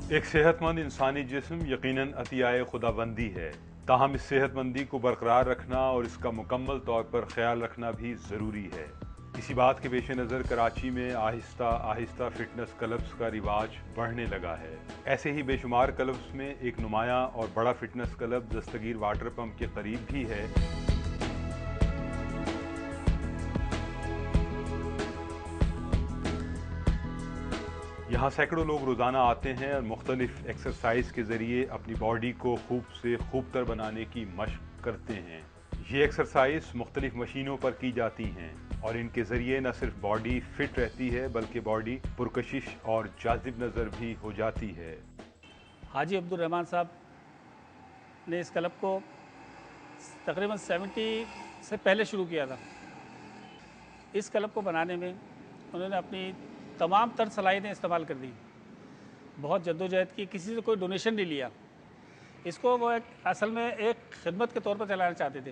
एक सेहतमंद इंसानी जिस्म यकीनन अतियाए खुदाबंदी है, ताहम इस सेहतमंदी को बरकरार रखना और इसका मुकम्मल तौर पर ख्याल रखना भी ज़रूरी है। इसी बात के पेश नज़र कराची में आहिस्ता आहिस्ता फिटनेस क्लब्स का रिवाज बढ़ने लगा है। ऐसे ही बेशुमार क्लब्स में एक नुमाया और बड़ा फिटनेस क्लब दस्तगीर वाटर पंप के करीब भी है। यहाँ सैकड़ों लोग रोज़ाना आते हैं और मुख्तलिफ एक्सरसाइज के ज़रिए अपनी बॉडी को खूब से खूबतर बनाने की मशक करते हैं। ये एक्सरसाइज मुख्तलिफ मशीनों पर की जाती हैं और इनके ज़रिए न सिर्फ बॉडी फिट रहती है बल्कि बॉडी पुरकशिश और जाजिब नज़र भी हो जाती है। हाजी अब्दुल रहमान साहब ने इस क्लब को तकरीबन 70 से पहले शुरू किया था। इस क्लब को बनाने में उन्होंने अपनी तमाम तर सलाहियतें इस्तेमाल कर दी, बहुत जद्दोजहद की, किसी से कोई डोनेशन नहीं लिया। इसको वो असल में एक खिदमत के तौर पर चलाना चाहते थे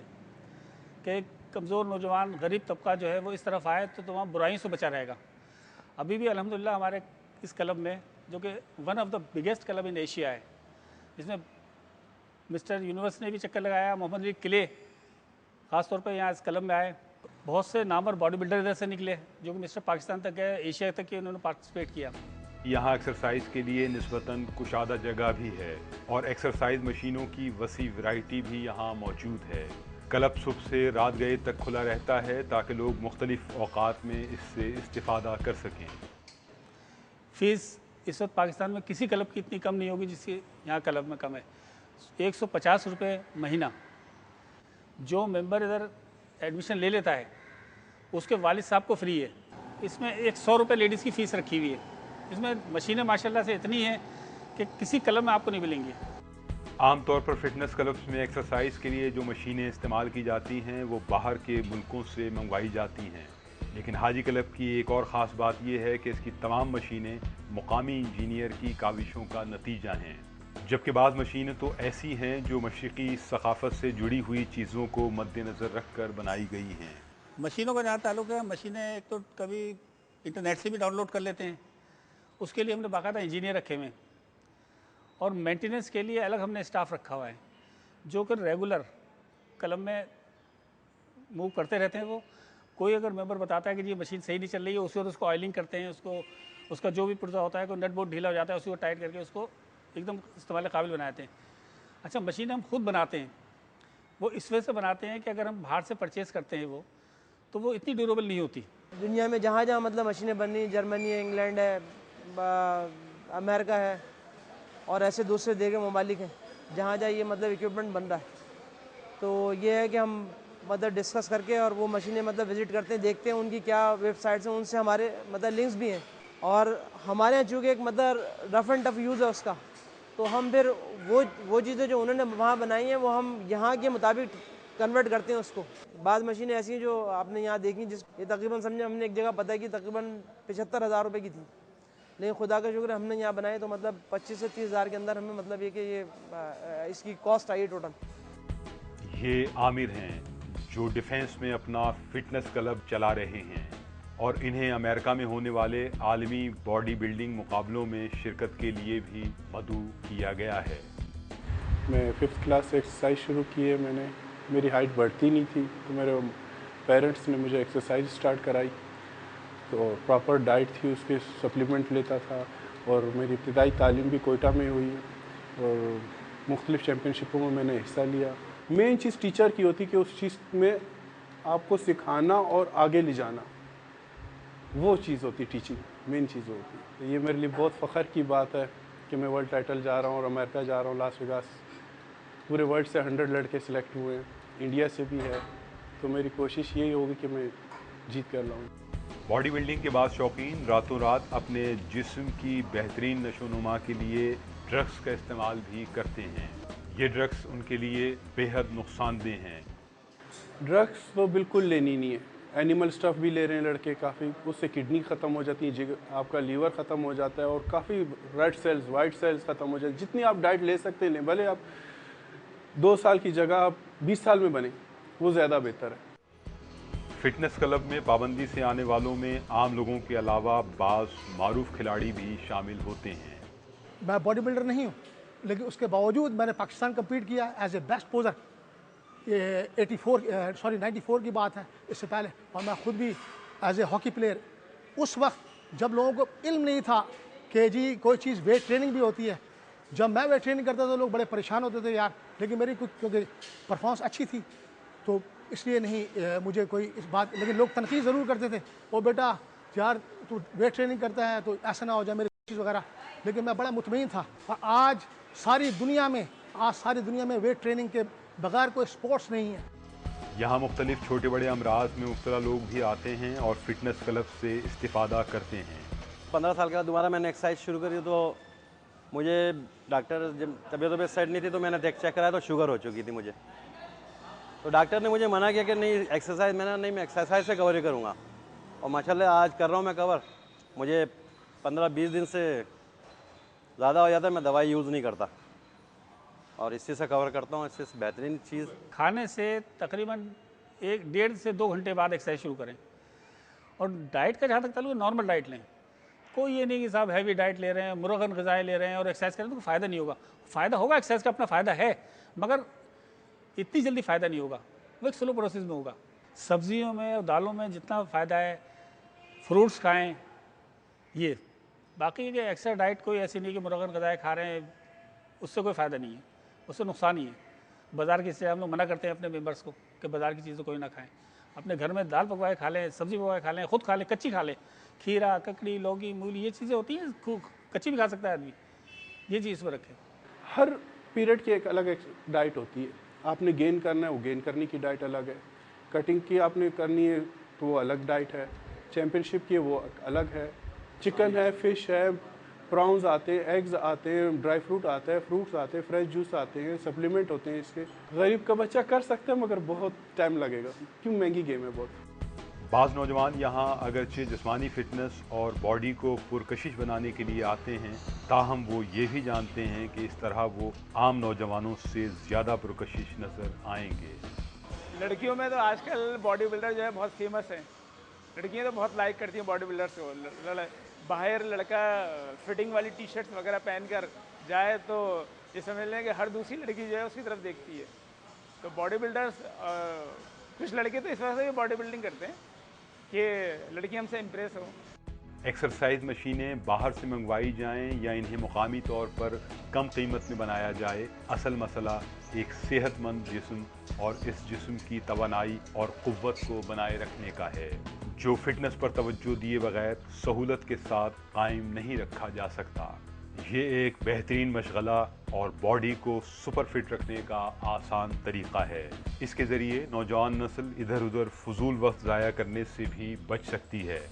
कि कमज़ोर नौजवान गरीब तबका जो है वो इस तरफ आए तो तमाम बुराइयों से बचा रहेगा। अभी भी अल्हम्दुलिल्लाह हमारे इस क्लब में, जो कि one of the biggest club in Asia है, इसमें मिस्टर यूनिवर्स ने भी चक्कर लगाया, मोहम्मद अली किले ख़ास तौर पर यहाँ इस क्लब में आए। बहुत से नामवर बॉडी बिल्डर इधर से निकले जो कि मिस्टर पाकिस्तान तक गए, एशिया तक की उन्होंने पार्टिसिपेट किया। यहाँ एक्सरसाइज के लिए निस्बतन कुशादा जगह भी है और एक्सरसाइज मशीनों की वसी वैरायटी भी यहाँ मौजूद है। क्लब सुबह से रात गए तक खुला रहता है ताकि लोग मुख्तलिफ औकात में इससे इस्तिफादा कर सकें। फ़ीस इस वक्त पाकिस्तान में किसी क्लब की इतनी कम नहीं होगी जिसकी यहाँ क्लब में कम है। 150 रुपये महीना जो मेंबर इधर एडमिशन ले लेता है उसके वालिद साहब को फ्री है। इसमें 100 रुपये लेडीज़ की फ़ीस रखी हुई है। इसमें मशीनें माशाल्लाह से इतनी हैं कि किसी क्लब में आपको नहीं मिलेंगी। आमतौर पर फिटनेस क्लब्स में एक्सरसाइज के लिए जो मशीनें इस्तेमाल की जाती हैं वो बाहर के मुल्कों से मंगवाई जाती हैं, लेकिन हाजी क्लब की एक और ख़ास बात यह है कि इसकी तमाम मशीनें मुकामी इंजीनियर की काविशों का नतीजा हैं, जबकि बाज़ मशीनें तो ऐसी हैं जो मशरिकी सकाफ़त से जुड़ी हुई चीज़ों को मद्देनज़र रख कर बनाई गई हैं। मशीनों का जहाँ ताल्लुक़ है, मशीनें एक तो कभी इंटरनेट से भी डाउनलोड कर लेते हैं, उसके लिए हमने बाकायदा इंजीनियर रखे हुए हैं और मेंटेनेंस के लिए अलग हमने स्टाफ रखा हुआ है जो कि रेगुलर क्लब में मूव करते रहते हैं। वो कोई अगर मेंबर बताता है कि ये मशीन सही नहीं चल रही है, उसके बाद उसको ऑयलिंग करते हैं, उसका जो भी पुर्जा होता है, कोई नट बोल्ट ढीला हो जाता है, उसको टाइट करके उसको एकदम इस्तेमाल काबिल बनाते हैं। अच्छा, मशीन हम खुद बनाते हैं, वो इस वजह से बनाते हैं कि अगर हम बाहर से परचेज़ करते हैं तो वो इतनी ड्यूरेबल नहीं होती। दुनिया में जहाँ जहाँ मतलब मशीनें बन रही, जर्मनी है, इंग्लैंड है, अमेरिका है और ऐसे दूसरे देगे ममालिक हैं जहाँ जहाँ ये मतलब इक्विपमेंट बन रहा है, तो ये है कि हम मतलब डिस्कस करके और वो मशीनें मतलब विज़िट करते हैं, देखते हैं उनकी क्या वेबसाइट्स हैं, उनसे हमारे मतलब लिंक्स भी हैं और हमारे यहाँ चूँकि एक मतलब रफ़ एंड टफ़ यूज़ है उसका, तो हम फिर वो चीज़ें जो उन्होंने वहाँ बनाई हैं वो हम यहाँ के मुताबिक कन्वर्ट करते हैं उसको। बाद मशीनें ऐसी हैं जो आपने यहाँ देखी, ये तकरीबन समझे हमने एक जगह पता है कि तकरीबन 75,000 रुपये की थी, लेकिन खुदा का शुक्र हमने यहाँ बनाए तो मतलब 25 से 30 हज़ार के अंदर हमें मतलब ये इसकी कॉस्ट आई टोटल। ये आमिर हैं जो डिफेंस में अपना फिटनेस क्लब चला रहे हैं और इन्हें अमेरिका में होने वाले आलमी बॉडी बिल्डिंग मुकाबलों में शिरकत के लिए भी मदऊ किया गया है। मैं 5th क्लास से एक्सरसाइज शुरू की है मैंने। मेरी हाइट बढ़ती नहीं थी तो मेरे पेरेंट्स ने मुझे एक्सरसाइज स्टार्ट कराई, तो प्रॉपर डाइट थी, उसके सप्लीमेंट लेता था और मेरी इब्तिदाई तालीम भी कोयटा में हुई और मुख्तलिफ़ चैम्पियनशिपों में मैंने हिस्सा लिया। मेन चीज़ टीचर की होती कि उस चीज़ में आपको सिखाना और आगे ले जाना, वो चीज़ होती टीचिंग, मेन चीज़ होती। तो ये मेरे लिए बहुत फ़ख्र की बात है कि मैं वर्ल्ड टाइटल जा रहा हूँ और अमेरिका जा रहा हूँ, लास वेगास। पूरे वर्ल्ड से 100 लड़के सिलेक्ट हुए हैं, इंडिया से भी है, तो मेरी कोशिश यही होगी कि मैं जीत कर लाऊँ। बॉडी बिल्डिंग के बाद शौकीन रातों रात अपने जिस्म की बेहतरीन नशोनुमा के लिए ड्रग्स का इस्तेमाल भी करते हैं। ये ड्रग्स उनके लिए बेहद नुकसानदेह हैं। ड्रग्स तो बिल्कुल लेनी नहीं है। एनिमल स्टफ़ भी ले रहे हैं लड़के काफ़ी, उससे किडनी ख़त्म हो जाती है, जिगर आपका लीवर ख़त्म हो जाता है और काफ़ी रेड सेल्स, वाइट सेल्स ख़त्म हो जाते हैं। जितनी आप डाइट ले सकते हैं, भले आप 2 साल की जगह आप 20 साल में बने, वो ज़्यादा बेहतर है। फिटनेस क्लब में पाबंदी से आने वालों में आम लोगों के अलावा बाज़ मारूफ खिलाड़ी भी शामिल होते हैं। मैं बॉडी बिल्डर नहीं हूँ, लेकिन उसके बावजूद मैंने पाकिस्तान कम्पीट किया एज ए बेस्ट पोजर। ये 94 की बात है, इससे पहले। और मैं ख़ुद भी एज ए हॉकी प्लेयर, उस वक्त जब लोगों को इल्म नहीं था कि जी कोई चीज़ वेट ट्रेनिंग भी होती है। जब मैं वेट ट्रेनिंग करता था लोग बड़े परेशान होते थे यार, लेकिन मेरी कुछ क्योंकि परफॉर्मेंस अच्छी थी तो इसलिए नहीं मुझे कोई इस बात, लेकिन लोग तनकीद ज़रूर करते थे, ओ बेटा यार तू वेट ट्रेनिंग करता है तो ऐसा ना हो जाए मेरी चीज़ वगैरह। लेकिन मैं बड़ा मुतमईन था। और आज सारी दुनिया में वेट ट्रेनिंग के बगैर कोई स्पोर्ट्स नहीं है। यहाँ मुख्तलिफ छोटे बड़े अमराज में मुब्तला लोग भी आते हैं और फिटनेस क्लब से इस्तिफ़ादा करते हैं। 15 साल के बाद दोबारा मैंने एक्सरसाइज शुरू करी तो मुझे डॉक्टर, जब तबीयत सेट नहीं थी तो मैंने चेक कराया तो शुगर हो चुकी थी मुझे। तो डॉक्टर ने मुझे मना किया कि नहीं एक्सरसाइज, मैं एक्सरसाइज से कवर ही करूँगा। और माशाल्लाह आज कर रहा हूँ मैं कवर। मुझे 15-20 दिन से ज़्यादा हो जाता है, मैं दवाई यूज़ नहीं करता और इसी से कवर करता हूँ। इससे बेहतरीन चीज़, खाने से तकरीबन 1-1.5 से 2 घंटे बाद एक्सरसाइज शुरू करें। और डाइट का जहाँ तक ताल्लुक है, नॉर्मल डाइट लें। कोई ये नहीं कि साहब हैवी डाइट ले रहे हैं, मुरगन ग़िज़ाएँ ले रहे हैं और एक्सरसाइज करें तो फ़ायदा नहीं होगा। फ़ायदा होगा, एक्सरसाइज का अपना फ़ायदा है, मगर इतनी जल्दी फ़ायदा नहीं होगा, वो एक स्लो प्रोसेस में होगा। सब्जियों में और दालों में जितना फ़ायदा है, फ्रूट्स खाएँ, ये बाकी के एक्स्ट्रा डाइट कोई ऐसी नहीं कि मुरगन ग़िज़ाएँ खा रहे हैं, उससे कोई फ़ायदा नहीं है, उससे नुकसान ही है। बाज़ार की चीज़ें हम लोग मना करते हैं अपने मेंबर्स को कि बाज़ार की चीज़ें कोई ना खाएं। अपने घर में दाल पकवाए खा लें, सब्ज़ी पकवाए खा लें, खुद खा लें, कच्ची खा लें। खीरा, ककड़ी, लौकी, मूली, ये चीज़ें होती हैं, कच्ची भी खा सकता है आदमी। ये चीज़ इसमें रखें। हर पीरियड की एक अलग डाइट होती है। आपने गेन करना है, वो गेन करने की डाइट अलग है। कटिंग की आपने करनी है तो वो अलग डाइट है। चैम्पियनशिप की वो अलग है। चिकन है, फ़िश है, प्रॉन्स आते हैं, एग्स आते हैं, ड्राई फ्रूट आता है, फ्रूट्स आते हैं, फ्रेश जूस आते हैं, सप्लीमेंट होते हैं इसके। गरीब का बच्चा कर सकता है मगर बहुत टाइम लगेगा, क्यों महंगी गेम है बहुत। बाज़ नौजवान यहाँ अगरचे जिस्मानी फ़िटनेस और बॉडी को पुरकशिश बनाने के लिए आते हैं, ताहम वो ये भी जानते हैं कि इस तरह वो आम नौजवानों से ज़्यादा पुरकशिश नज़र आएंगे। लड़कियों में तो आजकल बॉडी बिल्डर जो है बहुत फेमस है। लड़कियाँ तो बहुत लाइक करती हैं बॉडी बिल्डर्स को। बाहर लड़का फिटिंग वाली टी शर्ट्स वगैरह पहन कर जाए तो ये समझ लें कि हर दूसरी लड़की जो है उसकी तरफ देखती है। तो बॉडी बिल्डर्स, कुछ लड़के तो इस वजह से भी बॉडी बिल्डिंग करते हैं कि लड़की हमसे इम्प्रेस हो। एक्सरसाइज मशीनें बाहर से मंगवाई जाएं या इन्हें मुकामी तौर पर कम कीमत में बनाया जाए, असल मसला एक सेहतमंद जिस्म और इस जिस्म की तवानाई और क़ुव्वत को बनाए रखने का है, जो फिटनेस पर तवज्जो दिए बगैर सहूलत के साथ कायम नहीं रखा जा सकता। ये एक बेहतरीन मशगला और बॉडी को सुपर फिट रखने का आसान तरीक़ा है। इसके ज़रिए नौजवान नस्ल इधर उधर फजूल वक्त ज़ाया करने से भी बच सकती है।